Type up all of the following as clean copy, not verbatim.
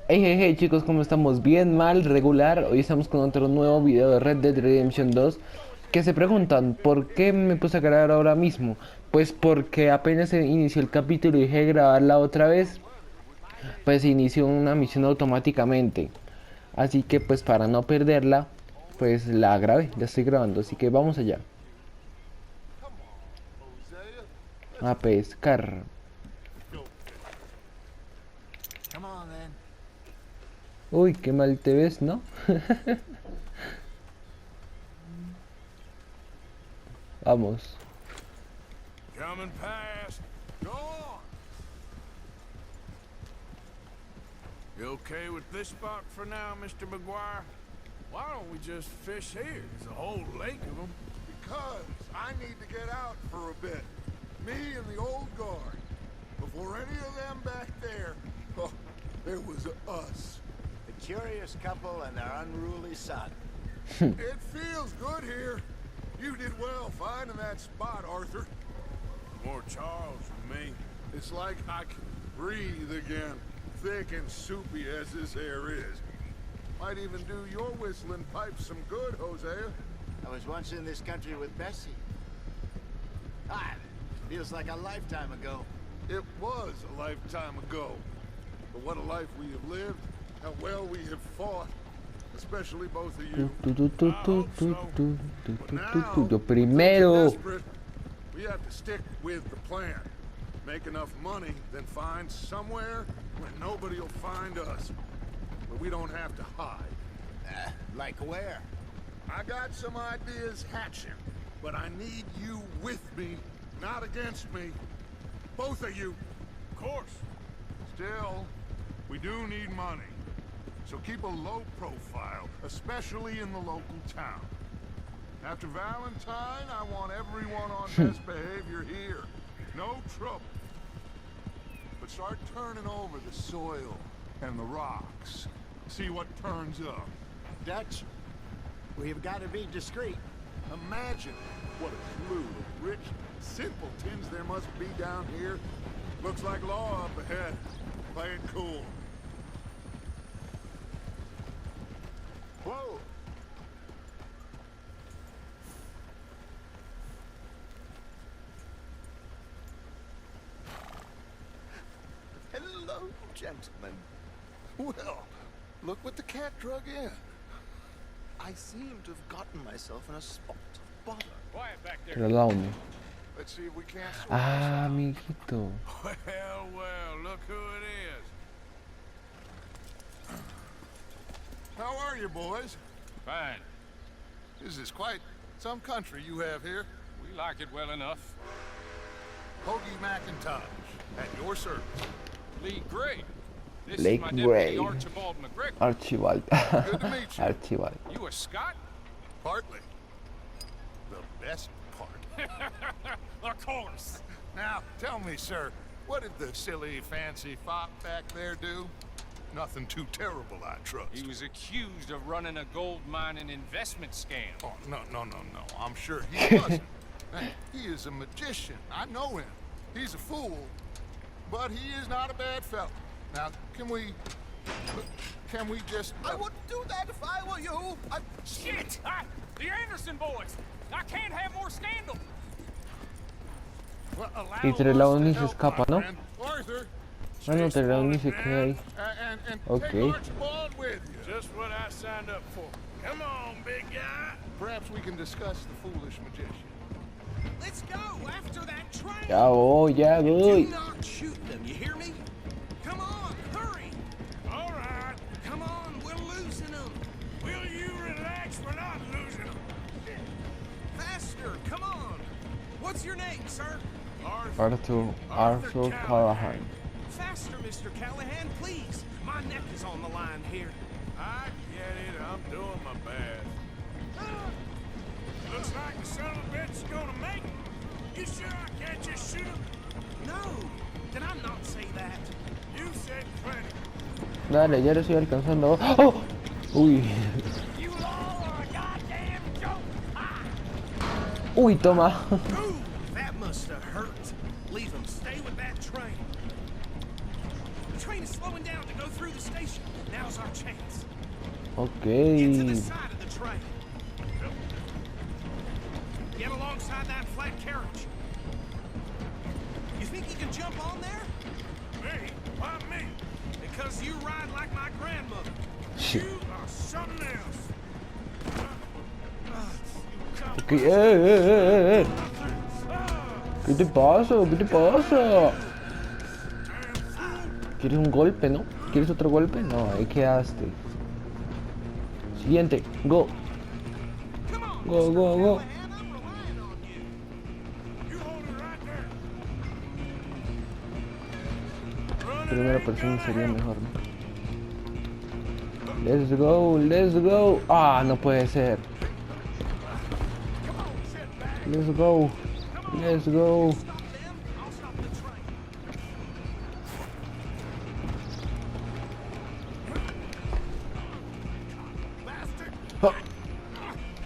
Hey, hey, hey chicos, ¿cómo estamos? Bien, mal, regular. Hoy estamos con otro nuevo video de Red Dead Redemption 2. Que se preguntan, ¿por qué me puse a grabar ahora mismo? Pues porque apenas se inició el capítulo y dejé de grabarla otra vez, pues se inició una misión automáticamente. Así que pues para no perderla, pues la grabé, ya estoy grabando, así que vamos allá. A pescar. Uy, qué mal te ves, ¿no? Vamos. Coming past. Go on. You okay with this spot for now, Mr. McGuire? Why don't we just fish here? There's a whole lake of them. Because I need to get out for a bit. Me and the old guard. Before any of them back there, oh, there was us. The curious couple and their unruly son. It feels good here. You did well finding that spot, Arthur. More Charles than me. It's like I can breathe again, thick and soupy as this air is. Might even do your whistling pipes some good, Hosea. I was once in this country with Bessie. Ah, feels like a lifetime ago. It was a lifetime ago. But what a life we have lived, how well we have fought. Especially both of you. Yo primero. We have to stick with the plan. Make enough money, then find somewhere where nobody will find us. Where we don't have to hide. Like where? I got some ideas hatching, but I need you with me, not against me. Both of you. Of course. Still, we do need money. So keep a low profile, especially in the local town. After Valentine, I want everyone on best behavior here. No trouble. But start turning over the soil and the rocks. See what turns up. Dutch, we've got to be discreet. Imagine what a slew of rich simpletons there must be down here. Looks like law up ahead. Play it cool. Whoa! Hello, gentlemen. Well, look what the cat drug in. I seem to have gotten myself in a spot of bother. Quiet back there. Pero la une. Let's see if we can't sort this Ah, out. amiguito. Well, well, look who it is. How are you, boys? Fine. This is quite some country you have here. We like it well enough. Hoagie McIntosh, at your service. Lee Gray. This Lake is my Gray. deputy, Archibald McGregor. Archibald. Good to meet you. Archibald. You a Scot? Partly. The best part. Of course. Now, tell me, sir, what did the silly, fancy fop back there do? Nothing too terrible, I trust. He was accused of running a gold mining investment scam. Oh, no. I'm sure he wasn't. Hey, he is a magician. I know him. He's a fool, but he is not a bad fellow. Now, can we just... I wouldn't do that if I were you. Shit! The Anderson boys! I can't have more scandal! Well, allow Y us Trelawney to se help, escapa, my ¿no? friend. Arthur, Ah, no, stay Trelawney se small queda ahí. and Ok. take Archibald with you. Just what I signed up for. Come on, big guy! Perhaps we can discuss the foolish magician. Let's go after that train. Ya voy, ya Do voy. not shoot them, you hear me? Come on, hurry. All right. Come on, we're losing them. Will you relax? We're not losing them. Faster, come on. What's your name, sir? Arthur Callahan. Faster, Mr. Callahan, please. My neck is on the line here. I get it. I'm doing my best. Looks like the son of a bitch is gonna make it. You sure I can't just shoot him? No, did I not say that? You said plenty. Dale, ya lo estoy alcanzando. ¡Oh! Uy. You all are a goddamn joke. Uy, toma. Ooh, that must have hurt. Leave them. Stay with that train. The train is slowing down to go through the station. Now's our chance. Ok. Get to the side of the train. Get alongside that flat carriage. You think you can jump on there? Me? Why me? Because you ride like my grandmother. Shit. You are something else. Ok, ¿Qué te pasa? ¿Qué te pasa? ¿Quieres un golpe, no? ¿Quieres otro golpe? No, ahí quedaste. Siguiente, go. Come on, Go, go, go. Callahan, I'm relying on you. You hold it right there. Run it Primera ain't persona gonna sería help. mejor, ¿no? Let's go, let's go. Ah, no puede ser. Let's go. Let's go. Stop them, I'll stop the train. Ah.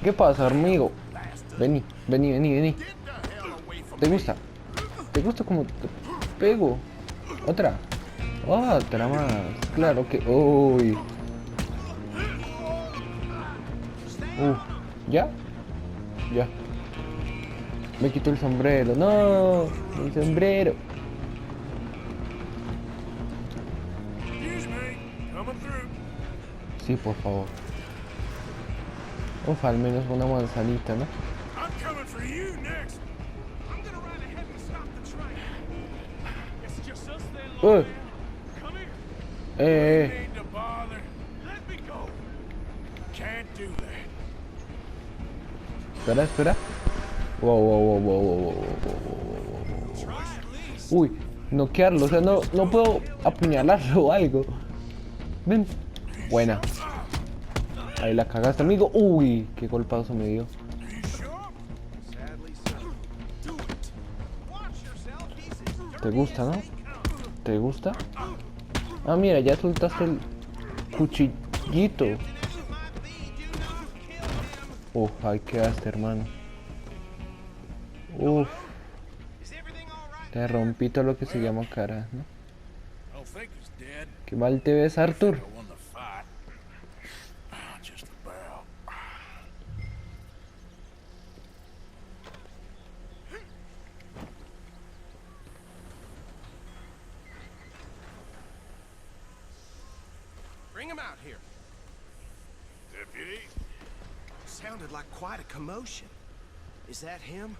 ¿Qué pasa, amigo? Vení, vení, vení, vení. ¿Te gusta? ¿Te gusta como te pego? ¿Otra? Otra más. Claro que... Uy. ¿Ya? Ya. Me quito el sombrero. No, el sombrero. Excuse me. Coming through. Sí, por favor. Uf, al menos una manzanita, ¿no? I'm coming for you next. I'm gonna ride ahead and stop the train. It's just us then, Eh, Lord. Come here. No need to bother. Let me go. Can't do that. espera, espera. Wow, wow, wow, wow, wow, wow, wow, wow, wow. Try at least. Uy, noquearlo, o sea, no puedo apuñalarlo o algo. Ven. Buena. Ahí la cagaste, amigo. Uy, qué golpazo me dio. You sure? Sadly so. Do it. Watch yourself. He's as ¿Te dirty gusta, as no? they come. ¿Te gusta? Ah, mira, ya soltaste el cuchillito. As it might be, do not kill him. Uf, ahí quedaste, hermano. Uf, Is everything all right? te rompí todo lo que se llama cara, ¿no? I don't think he's dead. Qué mal te ves, Arthur. I won the fight. Just about. Bring him out here. Deputy, Sounded like quite a commotion. Is that him?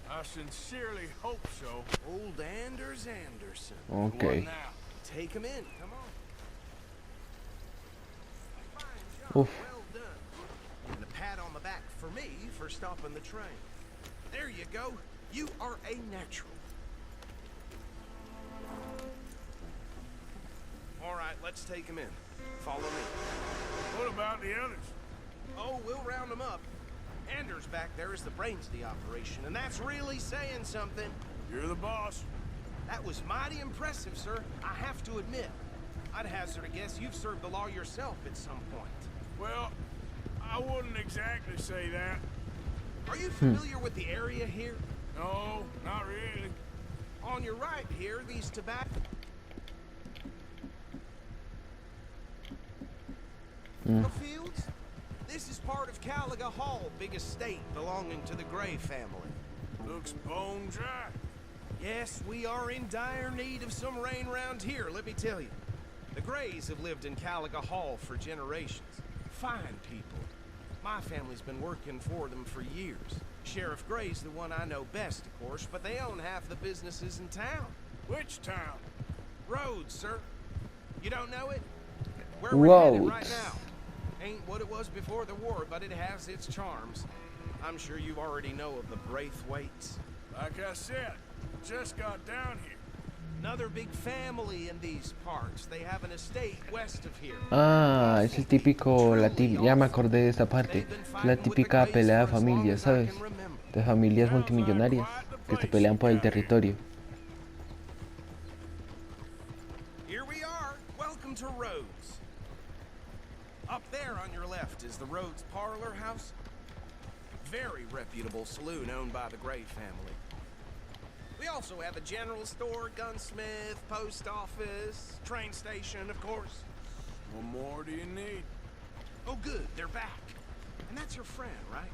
I sincerely hope so. Old Anders Anderson. Ok. What now? Take him in. Come on. Fine job. Oof. Well done. And a pat on the back for me for stopping the train. There you go. You are a natural. All right, let's take him in. Follow me. What about the others? Oh, we'll round them up. Anders back there is the brains of the operation, and that's really saying something. You're the boss. That was mighty impressive, sir. I have to admit. I'd hazard a guess you've served the law yourself at some point. Well, I wouldn't exactly say that. Are you familiar with the area here? No, not really. On your right here, these tobacco fields. This is part of Caliga Hall, big estate belonging to the Gray family. Looks bone dry. Yes, we are in dire need of some rain round here, let me tell you. The Grays have lived in Caliga Hall for generations. Fine people. My family's been working for them for years. Sheriff Gray's the one I know best, of course, but they own half the businesses in town. Which town? Rhodes, sir. You don't know it? Where we're headed right Rhodes. now. Ain't what it was before the war, but it has its charms. I'm sure you already know of the Braithwaites. Like I said, just got down here. Another big family in these parts. They have an estate west of here. Ah, es el típico, ya me acordé de esta parte. Es la típica pelea de familias, ¿sabes? De familias multimillonarias que se pelean por el territorio. Here we are. Welcome to Rhodes. Up there on your left is the Rhodes Parlor House. Very reputable saloon owned by the Gray family. We also have a general store, gunsmith, post office, train station, of course. What more do you need? Oh, good, they're back. And that's your friend, right?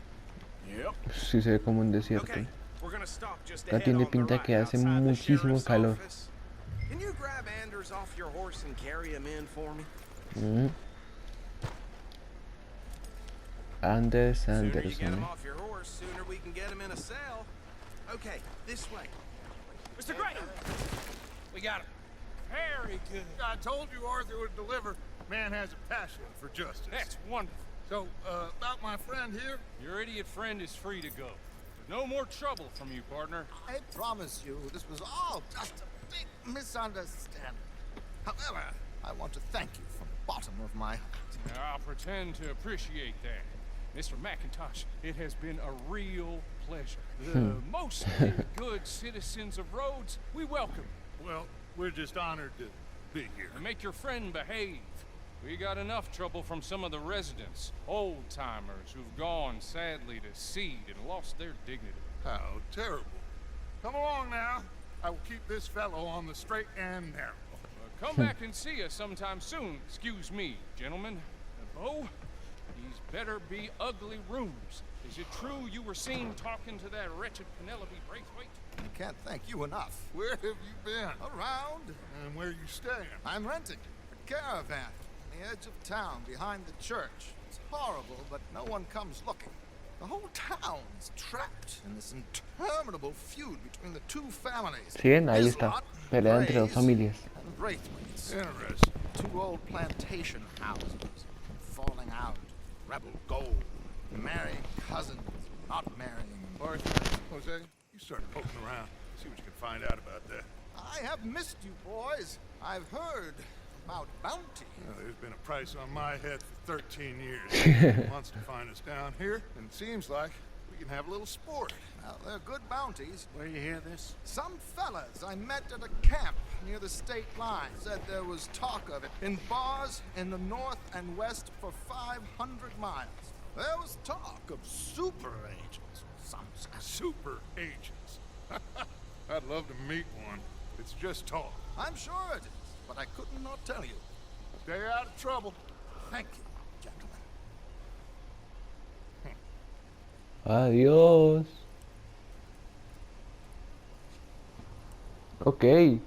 Yep. Sí se ve como un desierto. Okay, we're gonna stop just Acá ahead tiene on the pinta right que hace outside the muchísimo sheriff's calor. office. Can you grab Anders off your horse and carry him in for me? Anders Sooner you get him Anderson. off your horse, sooner we can get him in a cell. Okay, this way. Mr. Gray! We got him. Very good. I told you Arthur would deliver. Man has a passion for justice. That's wonderful. So, about my friend here, Your idiot friend is free to go. No more trouble from you, partner. I promise you, this was all just a big misunderstanding. However, I want to thank you from the bottom of my heart. Now, I'll pretend to appreciate that. Mr. McIntosh, it has been a real pleasure. The mostly good citizens of Rhodes, we welcome you. well, we're just honored to be here. And make your friend behave. We got enough trouble from some of the residents, old-timers who've gone, sadly, to seed and lost their dignity. How terrible. Come along now. I will keep this fellow on the straight and narrow. Come back and see us sometime soon. Excuse me, gentlemen. Bo, these better be ugly rooms. Is it true you were seen talking to that wretched Penelope Braithwaite? I can't thank you enough. Where have you been? Around, And where are you staying? I'm renting a caravan on the edge of town behind the church. It's horrible, but no one comes looking. The whole town's trapped in this interminable feud between the two families. ¿Sí ven? Ahí está. Bislott, Pelea entre dos Grays, familias. and Braithwaites. Interesting. Two old plantation houses, falling out, rebel gold, marrying cousins, not marrying. Arthur, Jose, you start poking around. See what you can find out about that. I have missed you, boys. I've heard about bounty. There's been a price on my head for 13 years. Wants to find us down here, and it seems like we can have a little sport. Well, they're good bounties. Where you hear this? Some fellas I met at a camp near the state line said there was talk of it in bars in the north and west for 500 miles. There was talk of super agents, some Super agents. I'd love to meet one. It's just talk. I'm sure it is, but I could not tell you. Stay out of trouble. Thank you, gentlemen. Adiós. Ok. Okay,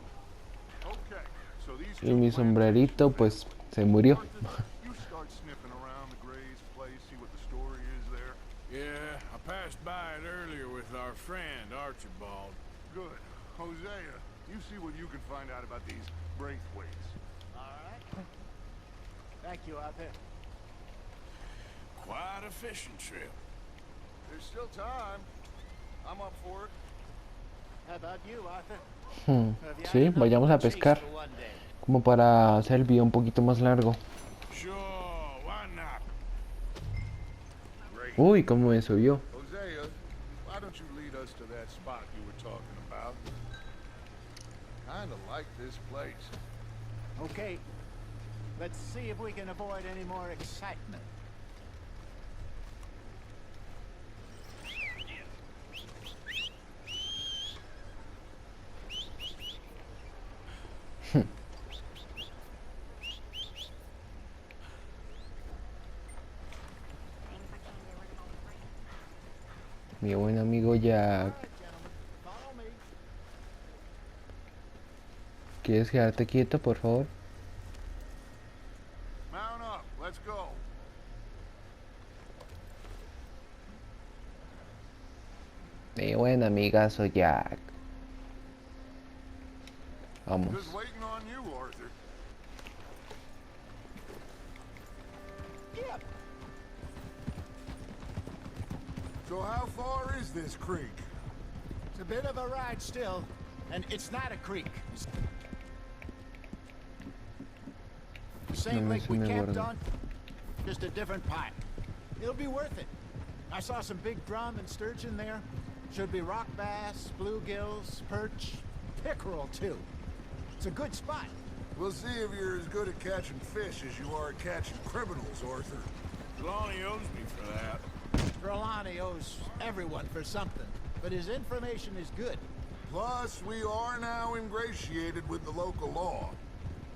so these Y two mi sombrerito pues se murió. Arthur, you start sniffing around the Gray's place, see what the story is there. Yeah, I passed by it earlier with our friend Archibald. Good. Hosea, you see what you can find out about these Braithwaites. All right. Thank you, Arthur. Quite a fishing trip. There's still time. I'm up for it. How about you, Arthur? Sí, vayamos a pescar. Como para hacer el video un poquito más largo. Sure, why not? Great. Uy, cómo me subió. Hosea, why don't you lead us to that spot you were talking about? Kinda like this place. Okay, let's see if we can avoid any more excitement. Mi buen amigo Jack. Follow me. ¿Quieres quedarte quieto, por favor? Mount up, let's go. Mi buen amigazo Jack. Vamos. Just waiting on you, Arthur. Yep. So how far is this creek? It's a bit of a ride still, and it's not a creek. The same me lake we suena camped guarda. on, just a different pipe. It'll be worth it. I saw some big drum and sturgeon there. Should be rock bass, bluegills, perch, pickerel too. It's a good spot. We'll see if you're as good at catching fish as you are at catching criminals, Arthur. Trelawney owes me for that. Trelawney owes everyone for something, but his information is good. Plus, we are now ingratiated with the local law.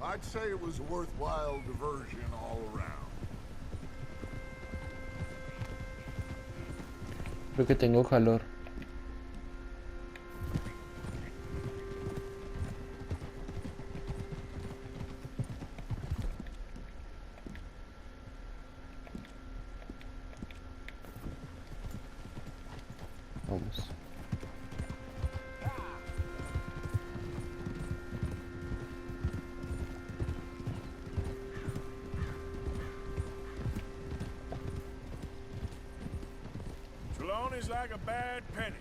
I'd say it was a worthwhile diversion all around. Creo que tengo calor. Vamos. Trelawney's like a bad penny.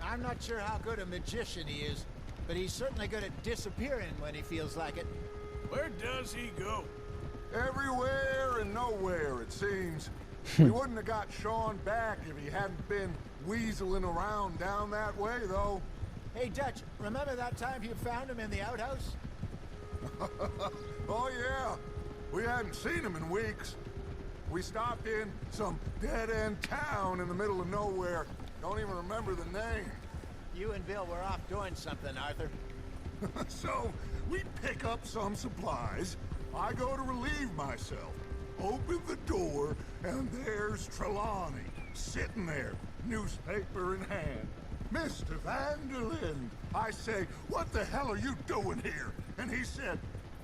I'm not sure how good a magician he is, but he's certainly good at disappearing when he feels like it. Where does he go? Everywhere and nowhere, it seems. We wouldn't have got Sean back if he hadn't been weaseling around down that way, though. Hey, Dutch, remember that time you found him in the outhouse? Oh, yeah. We hadn't seen him in weeks. We stopped in some dead-end town in the middle of nowhere. Don't even remember the name. You and Bill were off doing something, Arthur. So, we pick up some supplies. I go to relieve myself. Open the door, and there's Trelawney, sitting there, newspaper in hand. Mr. Vanderlyn. I say, what the hell are you doing here? And he said,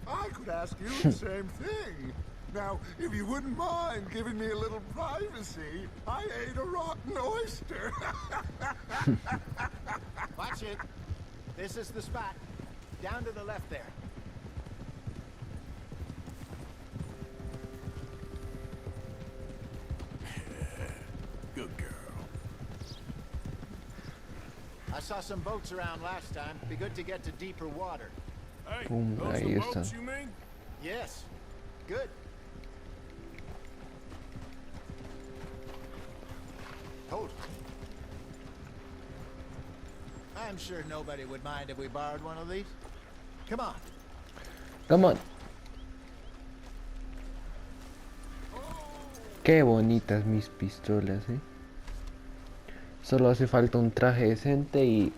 I could ask you the same thing. Now, if you wouldn't mind giving me a little privacy, I ate a rotten oyster. Watch it. This is the spot. Down to the left there. Good girl. I saw some boats around last time. Be good to get to deeper water. Hey, Boom, those ahí the está. boats you mean? Yes. Good. Hold. I'm sure nobody would mind if we borrowed one of these. Come on. Come on. Qué bonitas mis pistolas, ¿eh? Solo hace falta un traje decente y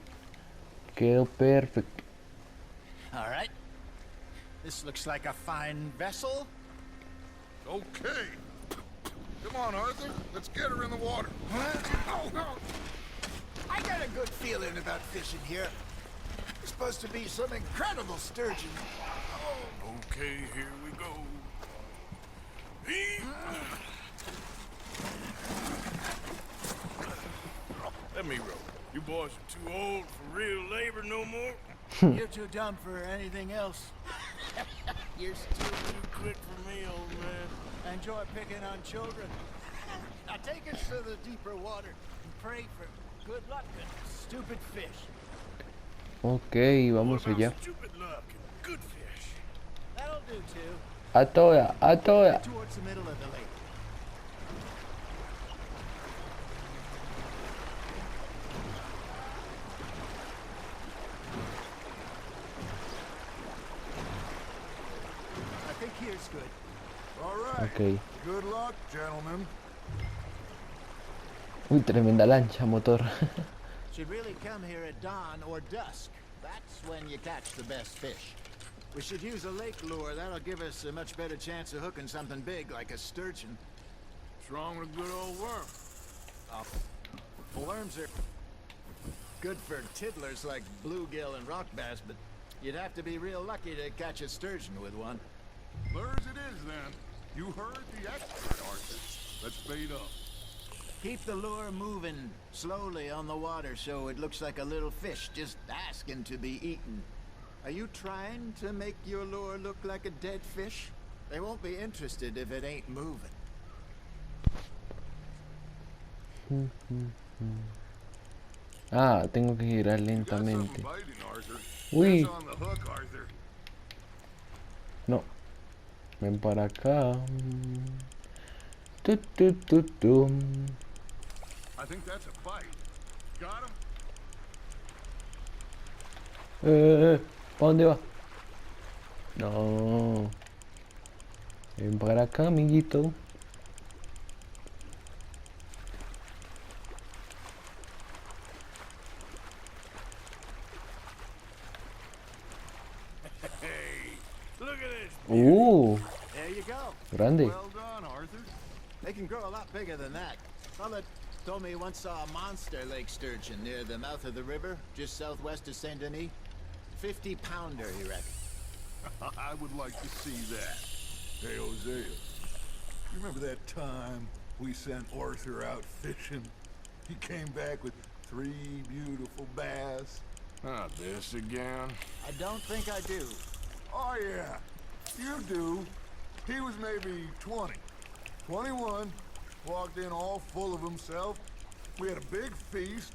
quedó perfecto. All right. This looks like a fine vessel. Okay. Come on, Arthur. Let's get her in the water. Oh, no. I got a good feeling about fishing here. There's supposed to be some incredible sturgeon. Okay, here we go. Let me row. You boys are too old for real labor no more. You're too dumb for anything else. You're still too quick for me, old man. I enjoy picking on children. Now take us to the deeper water and pray for good luck and stupid fish. Ok, vamos What allá. about stupid luck and good fish? That'll do too. A toda, a toda. Towards the middle of the lake. I think here's good. All right. Ok. Good luck, gentlemen. Uy, tremenda lancha, motor. Should really come here at dawn or dusk. That's when you catch the best fish. We should use a lake lure. That'll give us a much better chance of hooking something big like a sturgeon. What's wrong with a good old worm? Worms are good for tiddlers like bluegill and rock bass, but you'd have to be real lucky to catch a sturgeon with one. Lures it is, then. You heard the expert, Arthur. Let's bait up. Keep the lure moving slowly on the water so it looks like a little fish just asking to be eaten. Are you trying to make your lure look like a dead fish? They won't be interested if it ain't moving. Ah, tengo que girar You got something lentamente. biting, Arthur. Uy. That's on the hook, Arthur. No. Ven para acá. Tu, tu, tu, tu. I think that's a bite. Got him? ¿Para dónde va? No. Ven para acá, amiguito. Grande. Well done, Arthur. They can grow a lot bigger than that. Fella told me he once saw a monster lake sturgeon near the mouth of the river, just southwest of Saint Denis. 50-pounder, he reckoned. I would like to see that. Hey, Hosea, you remember that time we sent Arthur out fishing? He came back with 3 beautiful bass. Not this again. I don't think I do. Oh, yeah, you do. He was maybe 20, 21, walked in all full of himself. We had a big feast,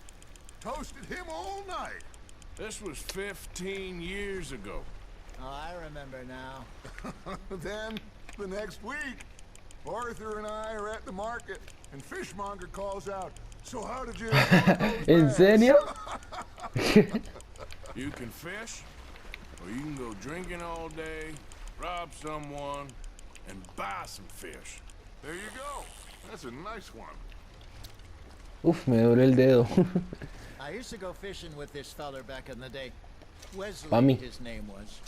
toasted him all night. This was 15 years ago. Oh, I remember now. Then, the next week, Arthur and I are at the market, and Fishmonger calls out, "So how did you enjoy those ¿En bass?" serio? You can fish, or you can go drinking all day, rob someone, and buy some fish. There you go. That's a nice one. Uf, me duele el dedo. I used to go fishing with this feller back in the day. Wesley, Mami. his name was.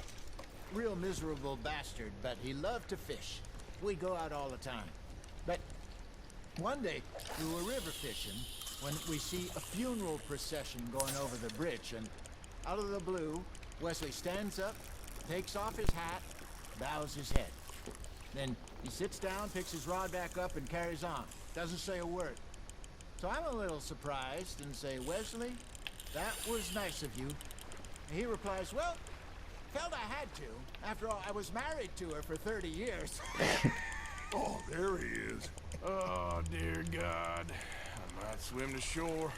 Real miserable bastard, but he loved to fish. We go out all the time. But one day, we were river fishing when we see a funeral procession going over the bridge, and out of the blue, Wesley stands up, takes off his hat, bows his head. Then he sits down, picks his rod back up, and carries on. Doesn't say a word. So I'm a little surprised and say, "Wesley, that was nice of you." And he replies, "Well, felt I had to. After all, I was married to her for 30 years. Oh, there he is. Oh, dear God. I might swim to shore.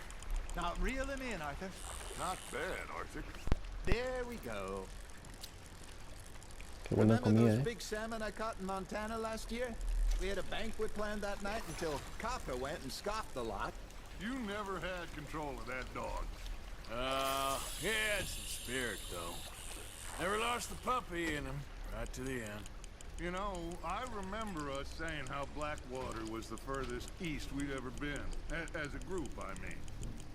Now reel him in, Arthur. Not bad, Arthur. There we go. Qué buena Remember comida, those big salmon I caught in Montana last year? We had a banquet planned that night until Copper went and scoffed the lot. You never had control of that dog. He had some spirit, though. Never lost the puppy in him, right to the end. You know, I remember us saying how Blackwater was the furthest east we'd ever been. As a group, I mean.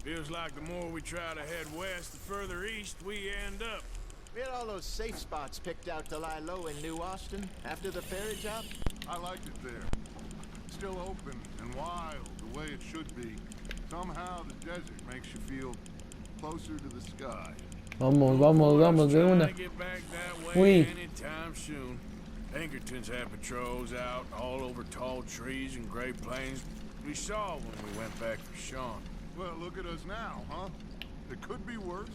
Feels like the more we try to head west, the further east we end up. We had all those safe spots picked out to lie low in New Austin after the ferry job. I liked it there. Still open and wild, the way it should be. Somehow the desert makes you feel closer to the sky. Vamos, vamos, vamos, de Trying una. to get back that Uy. way anytime soon. Pinkertons had patrols out all over tall trees and Great Plains. We saw when we went back for Sean. Well, look at us now, huh? It could be worse.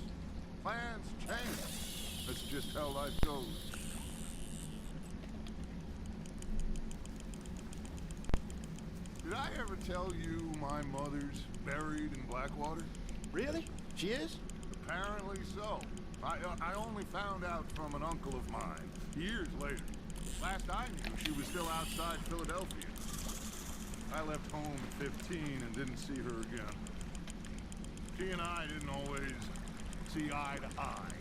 Plans change. That's just how life goes. Did I ever tell you my mother's buried in Blackwater? Really? She is? Apparently so. I only found out from an uncle of mine, years later. Last I knew, she was still outside Philadelphia. I left home at 15 and didn't see her again. She and I didn't always see eye to eye.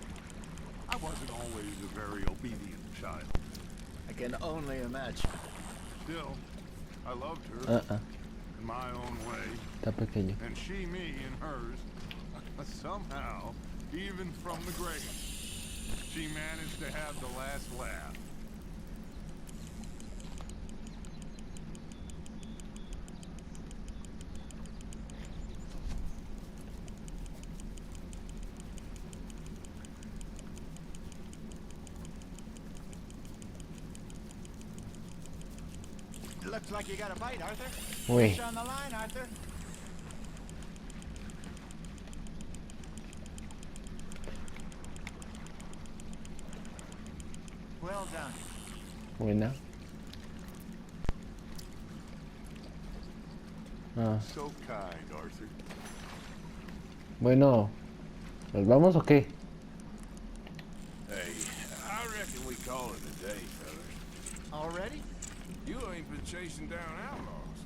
I wasn't always a very obedient child. I can only imagine. Still, I loved her Ah, in my own way, está pequeño. and she me in hers. Somehow, even from the grave, she managed to have the last laugh. Looks like you got a bite, Arthur. Uy. Fish on the line, Arthur. Well done. Buena. Ah, So kind, Arthur. bueno. ¿Nos vamos o qué? Hey, I reckon we call it a day, fellas. Already? You ain't been chasing down outlaws.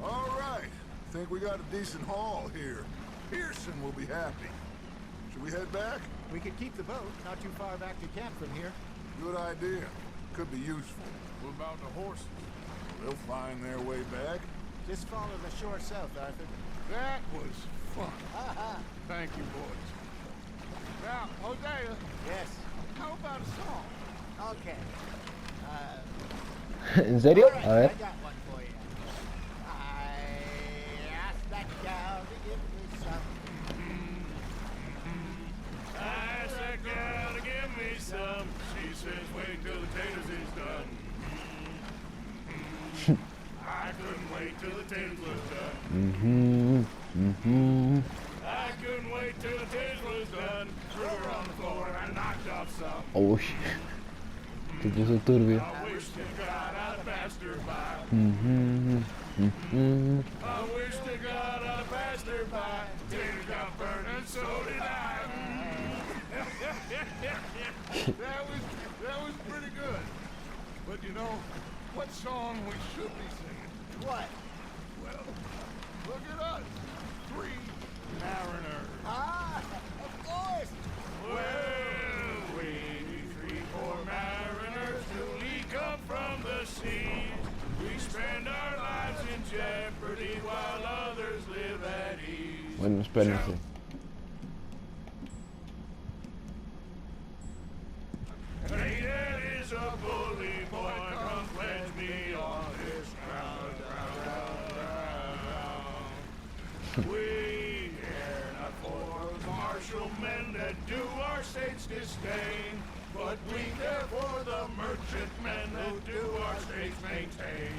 All right. Think we got a decent haul here. Pearson will be happy. Should we head back? We could keep the boat not too far back to camp from here. Good idea. Could be useful. What about the horses? They'll find their way back. Just follow the shore south, Arthur. That was fun. Thank you, boys. Now, Hosea, Yes. how about a song? I'll Okay. ¿En serio? All right, A ver. I got one for you. I asked that gal to give me some. I asked that gal to give me some. She says, wait till the taters is done. I couldn't wait till the taters was done. I couldn't wait till the taters was done. Threw her on the floor and I knocked off some. Uy. Se puso turbio. I wish to God I'd passed her by. Mhm. I wish to God I'd passed her by. Taters got burned and so did I. that was pretty good. But you know, what song we should be singing? What? Well, look at us. 3 mariners. Ah, of course. Well, we 3 poor mariners newly come from the seas. We spend our lives in jeopardy while others live at ease. Bueno, espérense. Hey, that is a bully boy, come pledge me on this ground. We care not for martial men that do our state's disdain, but we care for the merchantmen that do our state's maintain.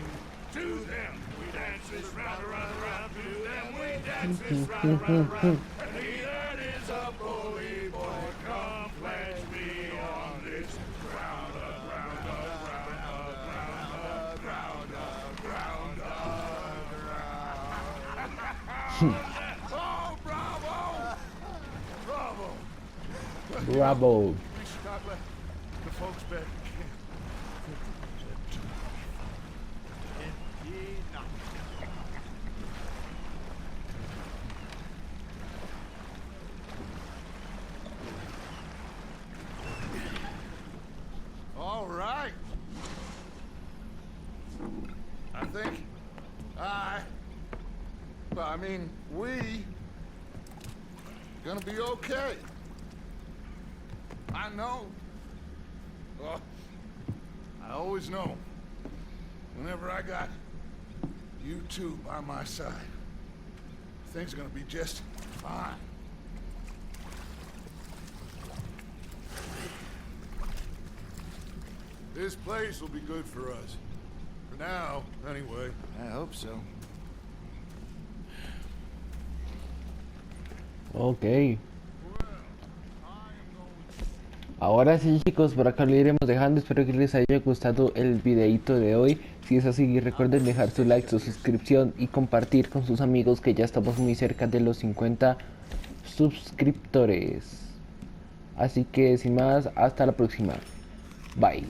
To them we dance this round, around, around. To them we dance this round, around, around. And he that is a bully boy, come pledge me on this ground, ground, ground, ground, ground, ground, ground. Oh, bravo! Bravo! Bravo. We should not let the folks back in camp. Indeed not. All right. I think we gonna be okay. I know. Well, I always know. Whenever I got you two by my side, things are gonna be just fine. This place will be good for us. For now, anyway. I hope so. Ok. Ahora sí, chicos, por acá lo iremos dejando. Espero que les haya gustado el videito de hoy. Si es así, recuerden dejar su like, su suscripción y compartir con sus amigos, que ya estamos muy cerca de los 50 suscriptores. Así que sin más, hasta la próxima. Bye.